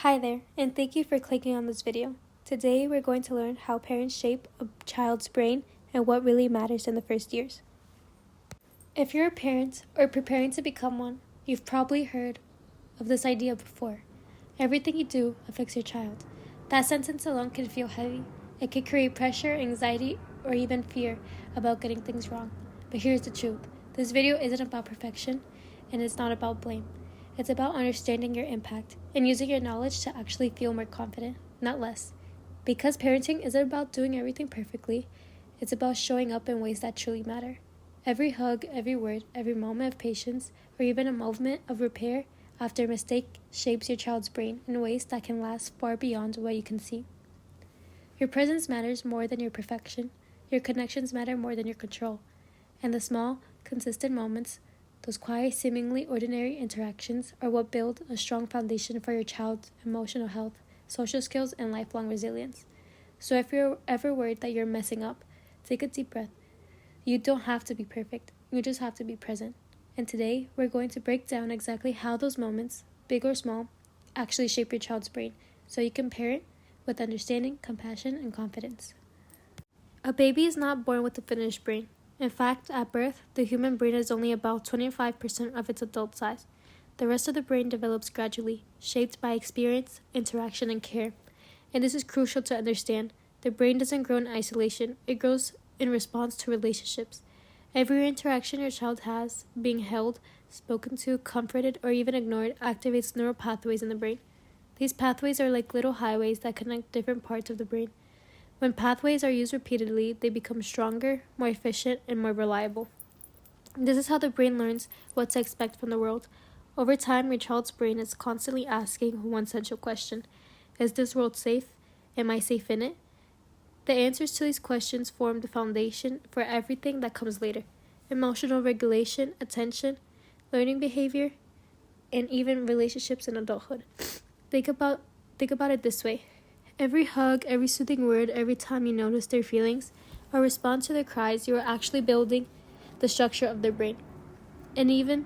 Hi there, and thank you for clicking on this video. Today we're going to learn how parents shape a child's brain and what really matters in the first years. If you're a parent or preparing to become one, you've probably heard of this idea before. Everything you do affects your child. That sentence alone can feel heavy. It can create pressure, anxiety, or even fear about getting things wrong. But here's the truth. This video isn't about perfection, and it's not about blame. It's about understanding your impact and using your knowledge to actually feel more confident, not less. Because parenting isn't about doing everything perfectly, it's about showing up in ways that truly matter. Every hug, every word, every moment of patience, or even a moment of repair after a mistake shapes your child's brain in ways that can last far beyond what you can see. Your presence matters more than your perfection. Your connections matter more than your control. And the small, consistent moments, those quiet, seemingly ordinary interactions, are what build a strong foundation for your child's emotional health, social skills, and lifelong resilience. So if you're ever worried that you're messing up, take a deep breath. You don't have to be perfect. You just have to be present. And today, we're going to break down exactly how those moments, big or small, actually shape your child's brain, so you can parent with understanding, compassion, and confidence. A baby is not born with a finished brain. In fact, at birth, the human brain is only about 25% of its adult size. The rest of the brain develops gradually, shaped by experience, interaction, and care. And this is crucial to understand. The brain doesn't grow in isolation. It grows in response to relationships. Every interaction your child has, being held, spoken to, comforted, or even ignored, activates neural pathways in the brain. These pathways are like little highways that connect different parts of the brain. When pathways are used repeatedly, they become stronger, more efficient, and more reliable. This is how the brain learns what to expect from the world. Over time, your child's brain is constantly asking one central question: is this world safe? Am I safe in it? The answers to these questions form the foundation for everything that comes later: emotional regulation, attention, learning behavior, and even relationships in adulthood. Think about it this way. Every hug, every soothing word, every time you notice their feelings or respond to their cries, you are actually building the structure of their brain. And even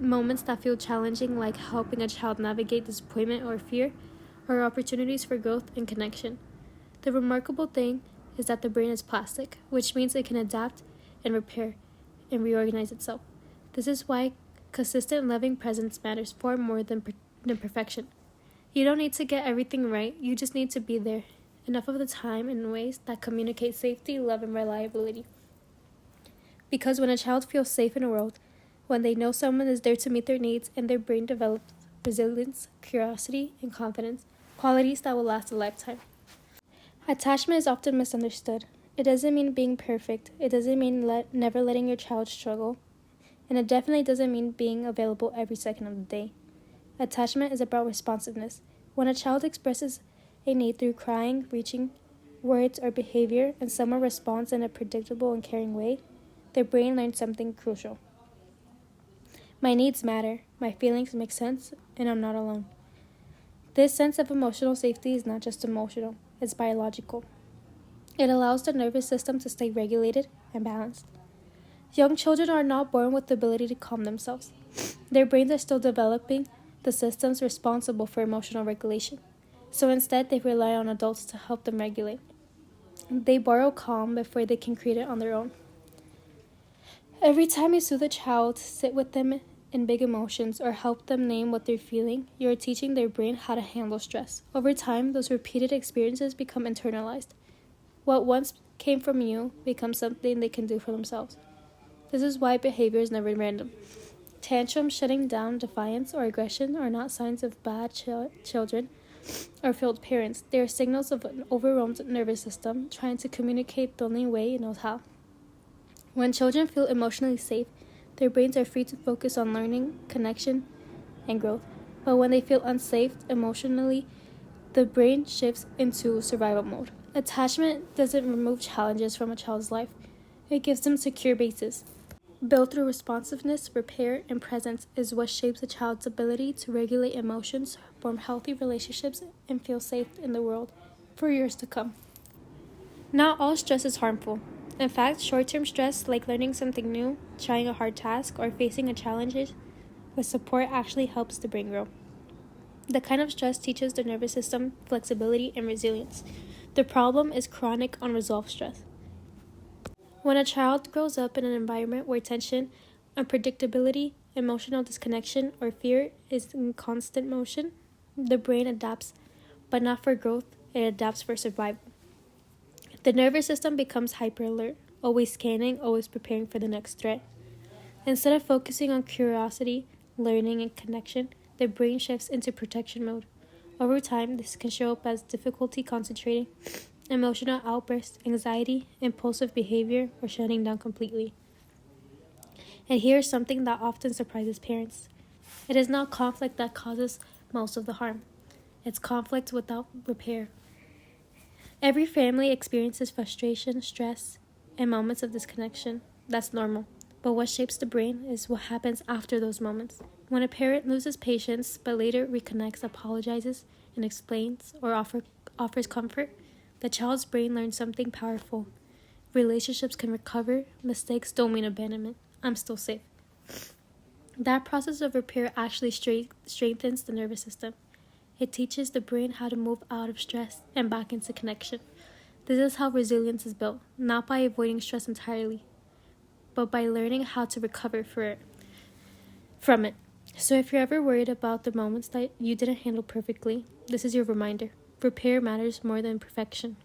moments that feel challenging, like helping a child navigate disappointment or fear, are opportunities for growth and connection. The remarkable thing is that the brain is plastic, which means it can adapt and repair and reorganize itself. This is why consistent loving presence matters far more than perfection. You don't need to get everything right, you just need to be there enough of the time in ways that communicate safety, love, and reliability. Because when a child feels safe in a world, when they know someone is there to meet their needs, and their brain develops resilience, curiosity, and confidence, qualities that will last a lifetime. Attachment is often misunderstood. It doesn't mean being perfect, it doesn't mean never letting your child struggle, and it definitely doesn't mean being available every second of the day. Attachment is about responsiveness. When a child expresses a need through crying, reaching, words, or behavior, and someone responds in a predictable and caring way, their brain learns something crucial. My needs matter, my feelings make sense, and I'm not alone. This sense of emotional safety is not just emotional, it's biological. It allows the nervous system to stay regulated and balanced. Young children are not born with the ability to calm themselves. Their brains are still developing the systems responsible for emotional regulation. So instead, they rely on adults to help them regulate. They borrow calm before they can create it on their own. Every time you soothe a child, sit with them in big emotions, or help them name what they're feeling, you are teaching their brain how to handle stress. Over time, those repeated experiences become internalized. What once came from you becomes something they can do for themselves. This is why behavior is never random. Tantrums, shutting down, defiance, or aggression are not signs of bad children or failed parents. They are signals of an overwhelmed nervous system trying to communicate the only way it knows how. When children feel emotionally safe, their brains are free to focus on learning, connection, and growth. But when they feel unsafe emotionally, the brain shifts into survival mode. Attachment doesn't remove challenges from a child's life. It gives them secure bases. Built through responsiveness, repair, and presence is what shapes a child's ability to regulate emotions, form healthy relationships, and feel safe in the world for years to come. Not all stress is harmful. In fact, short-term stress, like learning something new, trying a hard task, or facing a challenge with support, actually helps the brain grow. The kind of stress teaches the nervous system flexibility and resilience. The problem is chronic, unresolved stress. When a child grows up in an environment where tension, unpredictability, emotional disconnection, or fear is in constant motion, the brain adapts, but not for growth, it adapts for survival. The nervous system becomes hyper alert, always scanning, always preparing for the next threat. Instead of focusing on curiosity, learning, and connection, the brain shifts into protection mode. Over time, this can show up as difficulty concentrating, emotional outbursts, anxiety, impulsive behavior, or shutting down completely. And here's something that often surprises parents. It is not conflict that causes most of the harm. It's conflict without repair. Every family experiences frustration, stress, and moments of disconnection. That's normal. But what shapes the brain is what happens after those moments. When a parent loses patience but later reconnects, apologizes, and explains or offers comfort, the child's brain learns something powerful. Relationships can recover. Mistakes don't mean abandonment. I'm still safe. That process of repair actually strengthens the nervous system. It teaches the brain how to move out of stress and back into connection. This is how resilience is built, not by avoiding stress entirely, but by learning how to recover from it. So if you're ever worried about the moments that you didn't handle perfectly, this is your reminder. Repair matters more than perfection.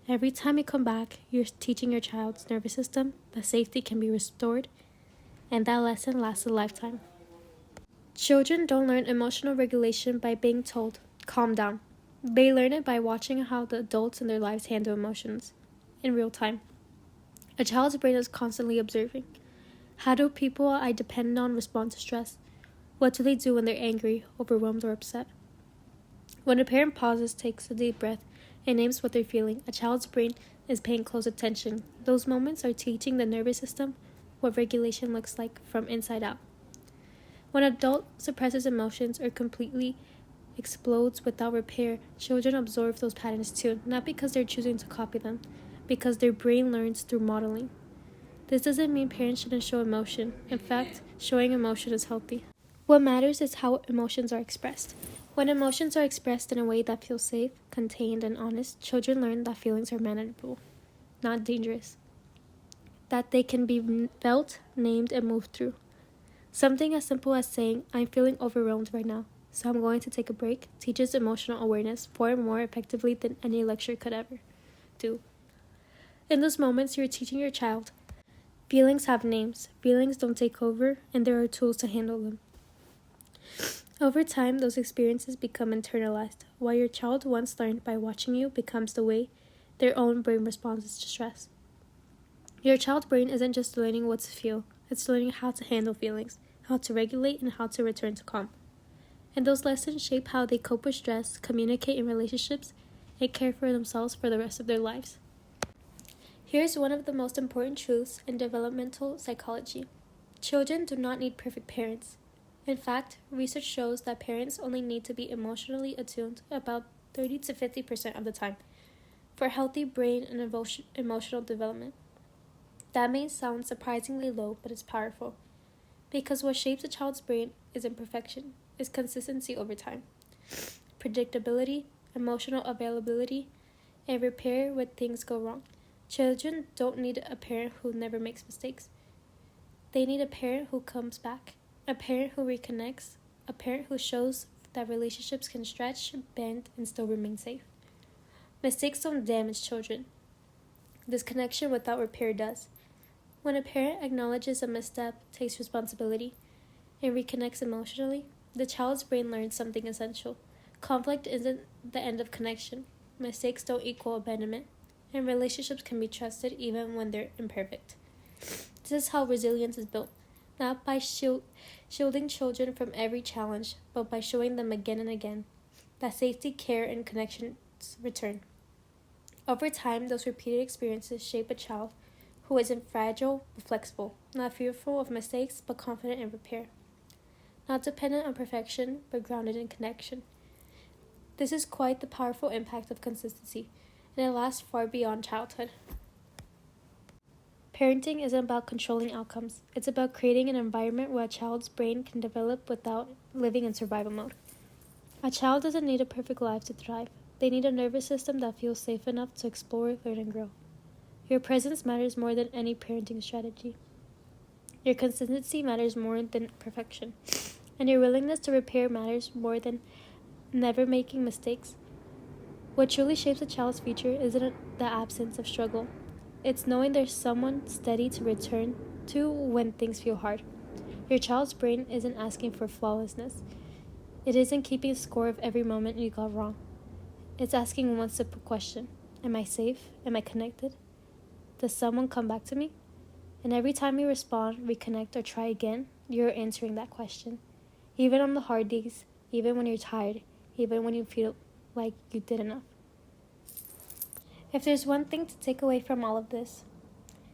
Every time you come back, you're teaching your child's nervous system that safety can be restored, and that lesson lasts a lifetime. Children don't learn emotional regulation by being told, calm down. They learn it by watching how the adults in their lives handle emotions in real time. A child's brain is constantly observing. How do people I depend on respond to stress? What do they do when they're angry, overwhelmed, or upset? When a parent pauses, takes a deep breath, and names what they're feeling, a child's brain is paying close attention. Those moments are teaching the nervous system what regulation looks like from inside out. When an adult suppresses emotions or completely explodes without repair, children absorb those patterns too, not because they're choosing to copy them, because their brain learns through modeling. This doesn't mean parents shouldn't show emotion. In fact, showing emotion is healthy. What matters is how emotions are expressed. When emotions are expressed in a way that feels safe, contained, and honest, children learn that feelings are manageable, not dangerous. That they can be felt, named, and moved through. Something as simple as saying, I'm feeling overwhelmed right now, so I'm going to take a break, teaches emotional awareness far more effectively than any lecture could ever do. In those moments, you're teaching your child. Feelings have names, feelings don't take over, and there are tools to handle them. Over time, those experiences become internalized. What your child once learned by watching you becomes the way their own brain responds to stress. Your child's brain isn't just learning what to feel, it's learning how to handle feelings, how to regulate, and how to return to calm. And those lessons shape how they cope with stress, communicate in relationships, and care for themselves for the rest of their lives. Here's one of the most important truths in developmental psychology. Children do not need perfect parents. In fact, research shows that parents only need to be emotionally attuned about 30 to 50% of the time for healthy brain and emotional development. That may sound surprisingly low, but it's powerful. Because what shapes a child's brain isn't perfection, it's consistency over time. Predictability, emotional availability, and repair when things go wrong. Children don't need a parent who never makes mistakes. They need a parent who comes back, a parent who reconnects, a parent who shows that relationships can stretch, bend, and still remain safe. Mistakes don't damage children. Disconnection without repair does. When a parent acknowledges a misstep, takes responsibility, and reconnects emotionally, the child's brain learns something essential. Conflict isn't the end of connection. Mistakes don't equal abandonment, and relationships can be trusted even when they're imperfect. This is how resilience is built, not by shielding children from every challenge, but by showing them again and again that safety, care, and connections return. Over time, those repeated experiences shape a child who isn't fragile but flexible, not fearful of mistakes but confident in repair, not dependent on perfection but grounded in connection. This is quite the powerful impact of consistency, and it lasts far beyond childhood. Parenting isn't about controlling outcomes. It's about creating an environment where a child's brain can develop without living in survival mode. A child doesn't need a perfect life to thrive. They need a nervous system that feels safe enough to explore, learn, and grow. Your presence matters more than any parenting strategy. Your consistency matters more than perfection. And your willingness to repair matters more than never making mistakes. What truly shapes a child's future isn't the absence of struggle. It's knowing there's someone steady to return to when things feel hard. Your child's brain isn't asking for flawlessness. It isn't keeping score of every moment you got wrong. It's asking one simple question. Am I safe? Am I connected? Does someone come back to me? And every time you respond, reconnect, or try again, you're answering that question. Even on the hard days, even when you're tired, even when you feel like you did enough. If there's one thing to take away from all of this,